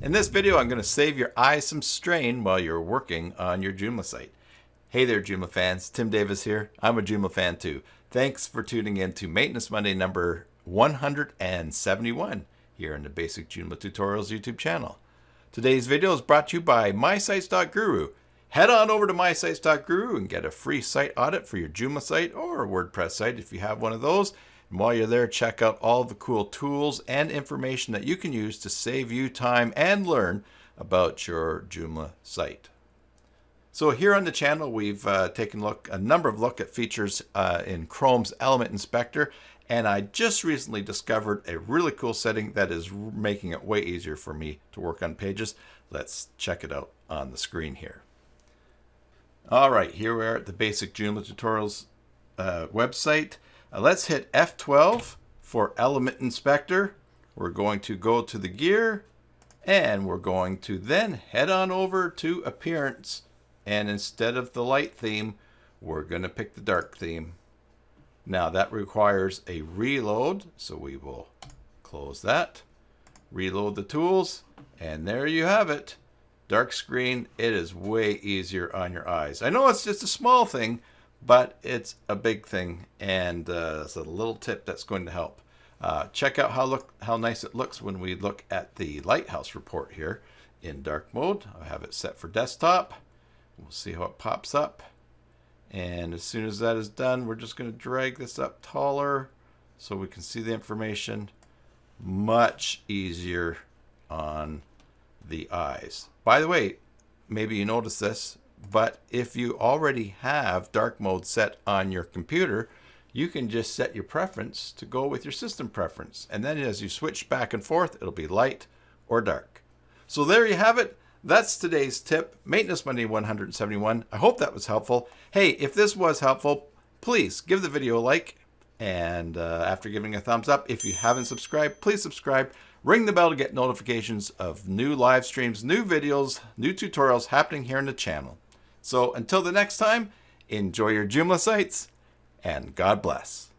In this video, I'm going to save your eyes some strain while you're working on your Joomla site. Hey there, Joomla fans. Tim Davis here. I'm a Joomla fan too. Thanks for tuning in to Maintenance Monday number 171 here in the Basic Joomla Tutorials YouTube channel. Today's video is brought to you by mysites.guru. Head on over to mysites.guru and get a free site audit for your Joomla site or WordPress site if you have one of those. And while you're there, check out all the cool tools and information that you can use to save you time and learn about your Joomla site. So here on the channel, we've taken a number of look at features in Chrome's Element Inspector, and I just recently discovered a really cool setting that is making it way easier for me to work on pages. Let's check it out on the screen here. All right, here we are at the Basic Joomla Tutorials website. Let's hit F12 for Element Inspector. We're going to go to the gear, and we're going to then head on over to Appearance. And instead of the light theme, we're going to pick the dark theme. Now that requires a reload, so we will close that, reload the tools, and there you have it. Dark screen. It is way easier on your eyes. I know it's just a small thing, but it's a big thing, and it's a little tip that's going to help. Check out how nice it looks when we look at the Lighthouse report here in dark mode. I have it set for desktop. We'll see how it pops up. And as soon as that is done, we're just going to drag this up taller so we can see the information. Much easier on the eyes. By the way, maybe you noticed this, but if you already have dark mode set on your computer, you can just set your preference to go with your system preference. And then as you switch back and forth, it'll be light or dark. So there you have it. That's today's tip, Maintenance Monday 171. I hope that was helpful. Hey, if this was helpful, please give the video a like. And after giving a thumbs up, if you haven't subscribed, please subscribe. Ring the bell to get notifications of new live streams, new videos, new tutorials happening here on the channel. So until the next time, enjoy your Joomla sites, and God bless.